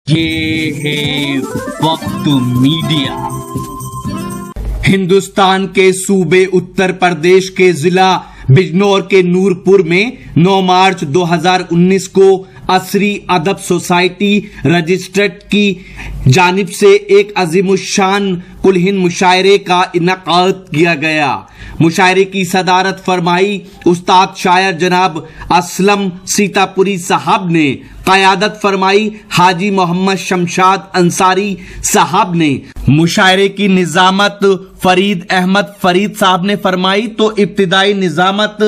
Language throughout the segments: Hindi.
ये है वक्त मीडिया। हिंदुस्तान के सूबे उत्तर प्रदेश के जिला बिजनौर के नूरपुर में 9 मार्च 2019 को असरी अदब सोसाइटी रजिस्ट्रेट की जानिब से एक अजीमुशान कुलहिन मुशायरे का इनकाद किया गया। मुशायरे की सदारत फरमाई उस्ताद शायर जनाब असलम सीतापुरी साहब ने। क़यादत फरमाई हाजी मोहम्मद शमशाद अंसारी साहब ने। मुशायरे की निजामत फरीद अहमद फरीद साहब ने फरमाई तो इब्तिदाई निजामत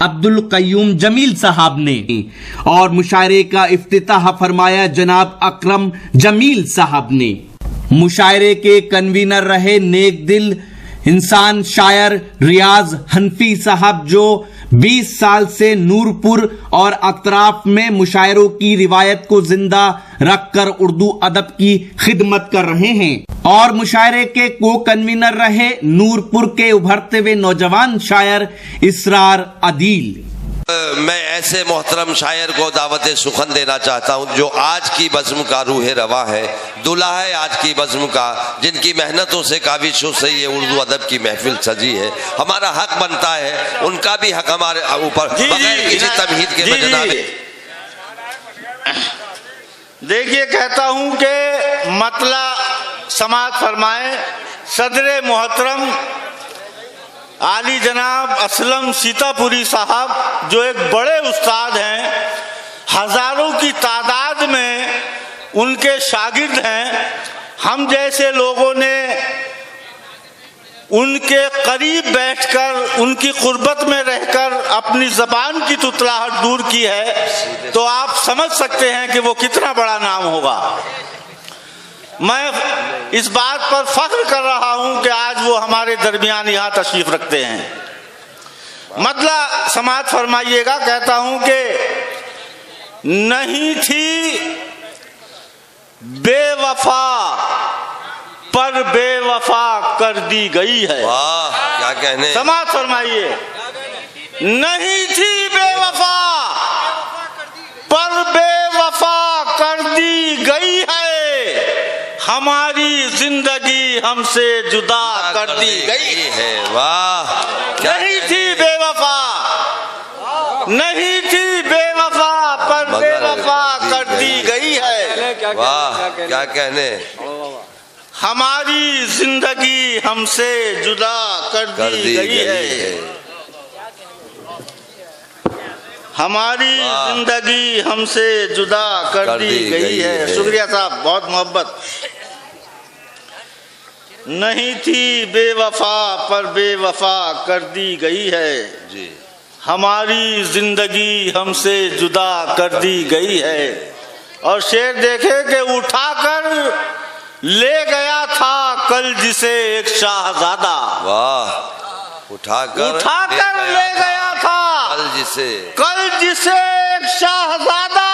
अब्दुल कयूम जमील साहब ने और मुशायरे का इफ्तिताह फरमाया जनाब अकरम जमील साहब ने। मुशायरे के कन्वीनर रहे नेक दिल इंसान शायर रियाज हनफी साहब जो 20 साल से नूरपुर और अतराफ में मुशायरों की रिवायत को जिंदा रखकर उर्दू अदब की खिदमत कर रहे हैं और मुशायरे के को कन्वीनर रहे नूरपुर के उभरते हुए नौजवान शायर इसरार अदील। मैं ऐसे मोहतरम शायर को दावत सुखन देना चाहता हूँ जो आज की बज़्म का रूह रवा है, दुल्हा है आज की बज़्म का, जिनकी मेहनतों से काविशों से ये उर्दू अदब की महफिल सजी है। हमारा हक बनता है, उनका भी हक हमारे ऊपर बगैर किसी तमहीद के बजना। देखिए, कहता हूँ कि मतला समात फरमाए सदर मोहतरम आली जनाब असलम सीतापुरी साहब जो एक बड़े उस्ताद हैं, हजारों की तादाद में उनके शागिर्द हैं। हम जैसे लोगों ने उनके करीब बैठकर उनकी कुर्बत में रहकर अपनी ज़बान की तुतलाहट दूर की है, तो आप समझ सकते हैं कि वो कितना बड़ा नाम होगा। मैं इस बात पर फख्र कर रहा हूं कि आज वो हमारे दरमियान यहां तशरीफ रखते हैं। मतला समात फरमाइएगा। कहता हूं कि नहीं थी बेवफा पर बेवफा कर दी गई है। वाह, क्या कहने। समात फरमाइए। नहीं थी बेवफा पर बेवफा कर दी गई है, हमारी जिंदगी हमसे जुदा कर दी गई है। वाह, नहीं थी बेवफा, नहीं थी बेवफा पर बेवफा कर दी गई है। वाह, क्या कहने। हमारी जिंदगी हमसे जुदा कर दी गई है, हमारी जिंदगी हमसे जुदा कर दी गई है। शुक्रिया साहब, बहुत मोहब्बत। नहीं थी बेवफा पर बेवफा कर दी गई है जी, हमारी जिंदगी हमसे जुदा कर दी गई है। और शेर देखे कि उठाकर ले गया था कल जिसे एक शाहजादा। वाह, उठाकर ले गया था कल जिसे एक शाहजादा,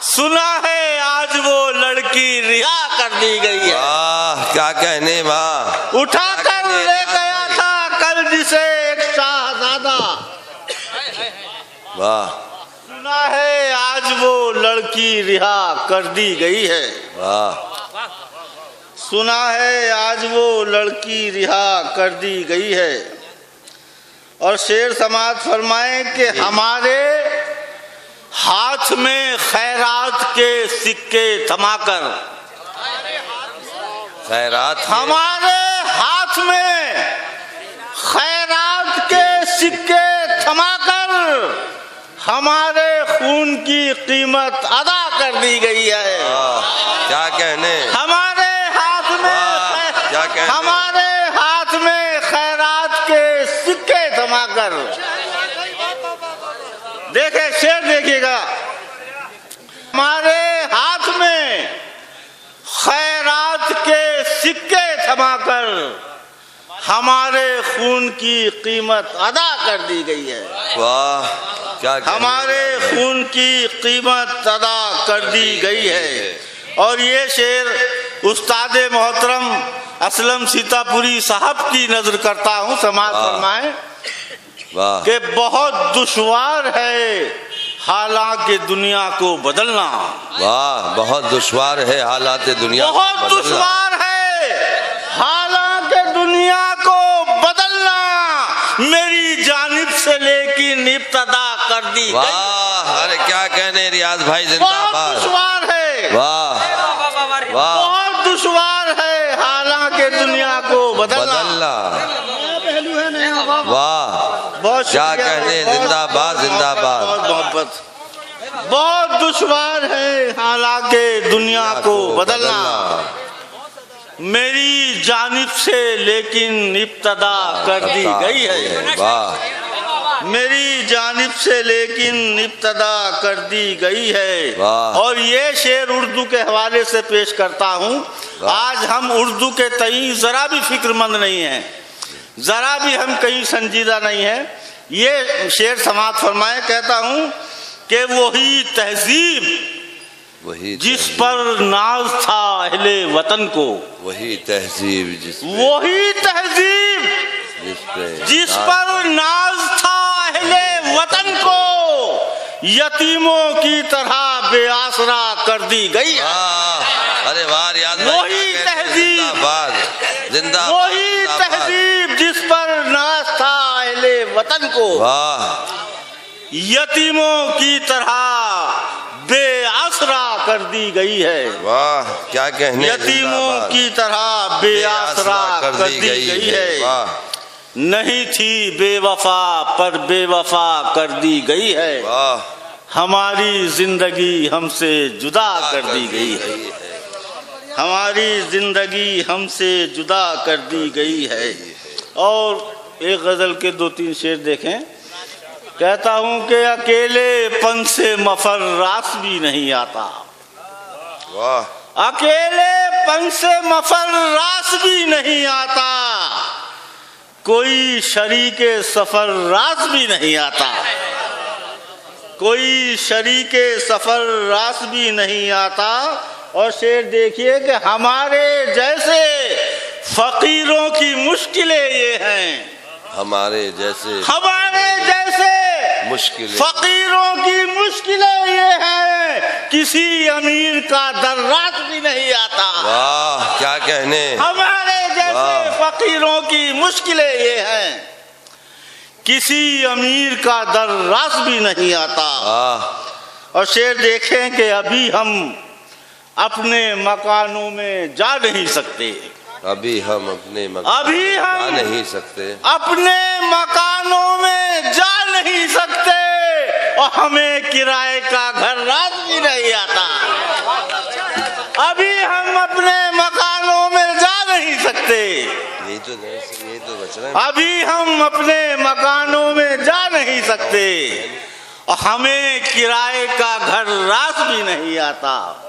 सुना है आज वो लड़की रिहा कर दी गई है। वाह, क्या कहने। वाह, उठाकर ले गया था कल जिसे एक शाहजादा, वाह, सुना है आज वो लड़की रिहा कर दी गई है। वाह, सुना है आज वो लड़की रिहा कर दी गई है। और शेर समात फरमाए कि हमारे हाथ में खैरात के सिक्के थमाकर, खैरात, हमारे हाथ में खैरात के सिक्के थमाकर हमारे खून की कीमत अदा कर दी गई है। क्या कहने। हमारे हाथ में क्या कहने। हमारे हाथ में खैरात के सिक्के थमाकर। देखे शेर देखिएगा, हमारे हाथ में खैरात के सिक्के थमाकर हमारे खून की कीमत अदा कर दी गई है। वाह, क्या हमारे खून की कीमत अदा कर दी गई है। और ये शेर उस्ताद मोहतरम असलम सीतापुरी साहब की नजर करता हूँ। समाज फरमाए कि बहुत दुश्वार है हालांकि दुनिया को बदलना। वाह, बहुत दुश्वार है हालात दुनिया को बहुत बदलना। दुश्वार है हालांकि दुनिया को बदलना, मेरी जानिब से लेकिन इब्तदा कर दी गई। वाह, अरे क्या कहने रियाज भाई, बहुत जिंदाबाद। दुश्वार है, वाह वाह, बहुत दुश्वार है हालांकि दुनिया को बदलना। वाह, बहुत क्या शुक्रिया, कहने, बहुत- जिंदाबाद बहुत जिंदाबाद। बहुत मोहब्बत। बहुत दुश्वार है हालांकि दुनिया को बदलना, मेरी जानिब से लेकिन इब्तदा कर दी गई है। वाह, मेरी जानिब से लेकिन इब्तदा कर दी गई है। वाह। और ये शेर उर्दू के हवाले से पेश करता हूँ। आज हम उर्दू के तई जरा भी फिक्रमंद नहीं हैं, जरा भी हम कहीं संजीदा नहीं है। ये शेर समाप्त फरमाए, कहता हूँ कि वही तहजीब वही जिस पर नाज था अहले वतन को, वही तहजीब वही तहजीब जिस पर नाज था अहले वतन को, यतीमों की तरह बेआसरा कर दी गई। अरे वाह रियाज भाई, वही तहजीब, जिंदाबाद जिंदाबाद, वही तहजीब जिस पर नाज था अहले वतन को, वाह, यतीमों की तरह बेआसरा कर दी गई है। वाह, क्या कहने, यतीमों जिंदाबाद। की तरह बेआसरा कर दी गई है। वाह नहीं थी बेवफा पर बेवफा कर दी गई है। वाह, हमारी जिंदगी हमसे जुदा कर दी गई है। हमारी जिंदगी हमसे जुदा कर दी गई है। और एक गजल के 2-3 शेर देखें। कहता हूं कि अकेलेपन से मफर्रास भी नहीं आता, वाह, अकेलेपन से मफर्रास भी नहीं आता, कोई शरीके सफर रास भी नहीं आता, कोई शरीके सफर रास भी नहीं आता। और शेर देखिए कि हमारे जैसे फकीरों की मुश्किलें ये हैं, हमारे जैसे मुश्किलें, फकीरों की मुश्किलें ये हैं, किसी अमीर का दर्रास भी नहीं आता। वाह, क्या कहने, हमारे जैसे फकीरों की मुश्किलें ये हैं, किसी अमीर का दर्रास भी नहीं आता। और शेर देखें कि अभी हम अपने मकानों में जा नहीं सकते, अभी हम अपने अभी हम जा नहीं सकते, अपने मकानों में जा नहीं सकते, और हमें किराए का घर रात भी नहीं आता। अभी हम अपने मकानों में जा नहीं सकते, ये तो बच रहा है। अभी हम अपने मकानों में जा नहीं सकते, और हमें किराए का घर रात भी नहीं आता।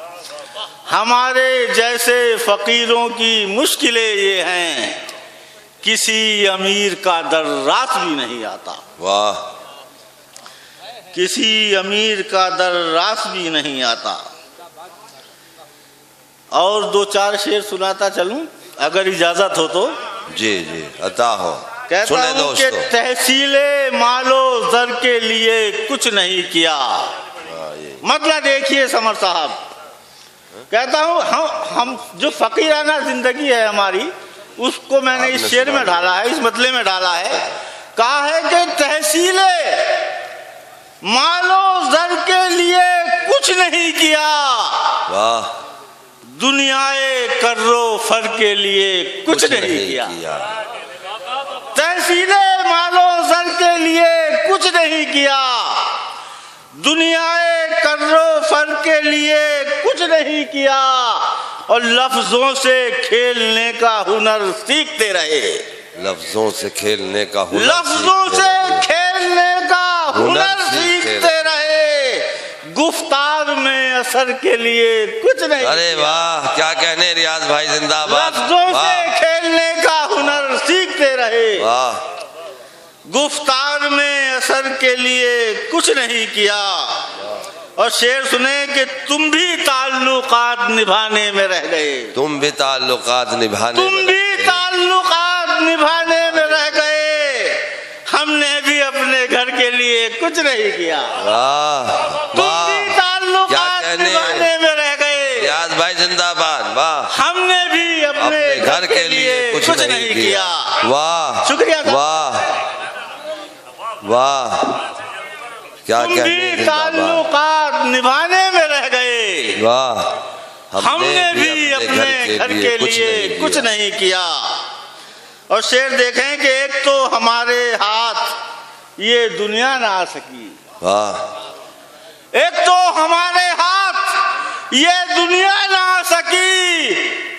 हमारे जैसे फकीरों की मुश्किलें ये हैं, किसी अमीर का दर्रास भी नहीं आता। वाह, किसी अमीर का दर्रास भी नहीं आता। और 2-4 शेर सुनाता चलूं अगर इजाजत हो तो। जी जी, अता हो, कहता सुने हूं कि दोस्तों। तहसीले मालो जर के लिए कुछ नहीं किया। मतलब देखिए समर साहब, कहता हूँ हम जो फकीराना जिंदगी है हमारी, उसको मैंने इस शेर में ढाला है, इस मतले में ढाला है। कहा है कि तहसीले मालो जर के लिए कुछ नहीं किया, वाह, दुनियाए कर्रो फर के लिए कुछ नहीं किया। तहसीले मालो जर के लिए कुछ नहीं किया, दुनियाए कर्रो फर के लिए कुछ नहीं किया, और लफ्जों से खेलने का हुनर सीखते रहे। लफ्जों से खेलने का हुनर, लफ्जों से खेलने का हुनर सीखते रहे, गुफ्तार में असर के लिए कुछ नहीं। अरे वाह, क्या कहने रियाज भाई, जिंदाबाद। लफ्जों से खेलने का हुनर सीखते रहे, वाह, गुफ्तार में असर के लिए कुछ नहीं किया। और शेर सुने कि तुम भी ताल्लुकात निभाने में रह गए, तुम भी ताल्लुकात निभाने तुम भी ताल्लुकात निभाने में रह गए, हमने भी अपने घर के लिए लिए कुछ नहीं किया। वाह तुम वाह, भी ताल्लुकात क्या कहने। निभाने में रह गए। रियाज भाई जिंदाबाद। वाह, हमने भी अपने घर के लिए कुछ नहीं किया। वाह, शुक्रिया साहब। वाह वाह, क्या तुम कहने। भी जिंदाबाद। ताल्लुकात निभाने में रह गए। वाह, हमने भी अपने घर के लिए कुछ नहीं किया। और शेर देखें कि एक तो हमारे हाथ ये दुनिया ना आ सकी, वाह, एक तो हमारे हाथ ये दुनिया ना आ सकी,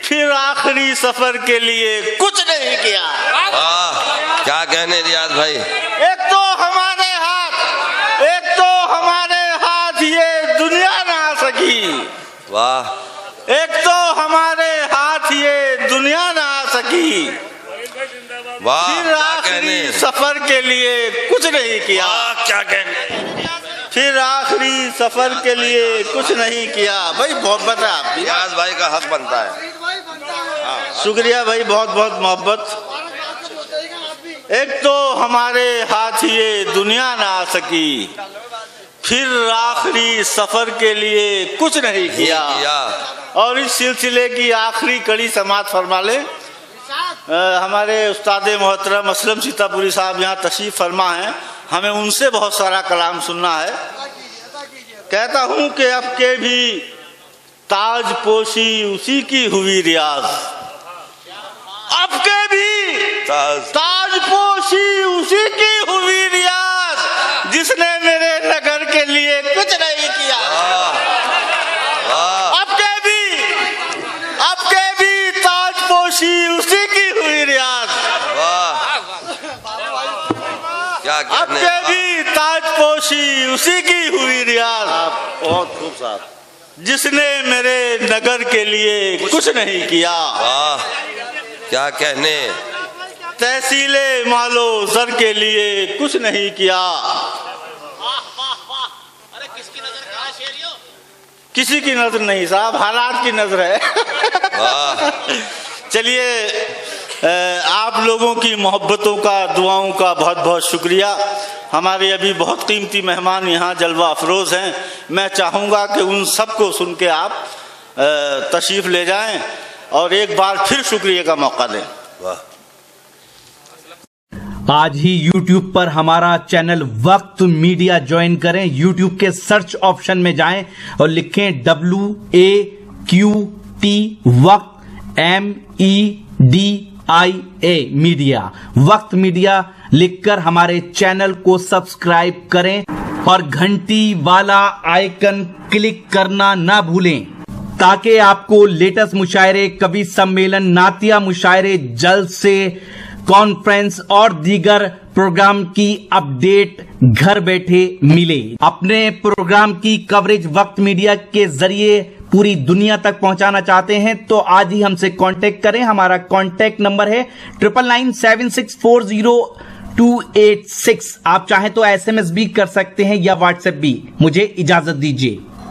फिर आखिरी सफर के लिए कुछ नहीं किया। वाह, क्या कहने रियाज भाई। एक तो हमारे हाथ ये दुनिया ना आ सकी, वाह, एक तो हमारे हाथ ये दुनिया ना आ सकी, वाह, फिर क्या आखिरी कहने। सफर के लिए कुछ नहीं किया। वाह, क्या कहने। फिर आखिरी सफर के लिए कुछ नहीं किया। भाई मोहब्बत है आपकी। रियाज भाई का हक बनता है। शुक्रिया भाई, बहुत बहुत मोहब्बत। एक तो हमारे हाथ ये दुनिया ना आ सकी, फिर आखिरी सफर के लिए कुछ नहीं किया। और इस सिलसिले की आखिरी कड़ी समाप्त फरमा ले। हमारे उस्ताद मोहतरम असलम सीतापुरी साहब यहाँ तशरीफ फरमा हैं, हमें उनसे बहुत सारा कलाम सुनना है। कहता हूँ कि अब के भी ताज पोशी उसी की हुई रियाज, अब के भी ताज पोशी उसी की हुई रियाज, जिसने मेरे नगर के लिए कुछ नहीं किया। अब के भी ताज पोशी उसी की हुई रियाज, अब के भी ताज पोशी उसी की हुई रियाज। बहुत खूब साहब, जिसने मेरे नगर के लिए कुछ नहीं किया। वाह, क्या कहने। तहसीले मालो जर के लिए कुछ नहीं किया। किसी की नजर नहीं साहब, हालात की नजर है। चलिए, आप लोगों की मोहब्बतों का, दुआओं का बहुत बहुत शुक्रिया। हमारे अभी बहुत कीमती मेहमान यहाँ जलवा अफरोज हैं। मैं चाहूँगा कि उन सबको सुन के आप तशरीफ ले जाएं और एक बार फिर शुक्रिया का मौका दें। आज ही YouTube पर हमारा चैनल वक्त मीडिया ज्वाइन करें। YouTube के सर्च ऑप्शन में जाएं और लिखें WAQT वक्त MEDIA मीडिया। वक्त मीडिया लिखकर हमारे चैनल को सब्सक्राइब करें और घंटी वाला आइकन क्लिक करना ना भूलें, ताकि आपको लेटेस्ट मुशायरे, कवि सम्मेलन, नातिया मुशायरे, जलसे, कॉन्फ्रेंस और दीगर प्रोग्राम की अपडेट घर बैठे मिले। अपने प्रोग्राम की कवरेज वक्त मीडिया के जरिए पूरी दुनिया तक पहुंचाना चाहते हैं तो आज ही हमसे कांटेक्ट करें। हमारा कांटेक्ट नंबर है 9997640286। आप चाहें तो SMS भी कर सकते हैं या WhatsApp भी। मुझे इजाजत दीजिए।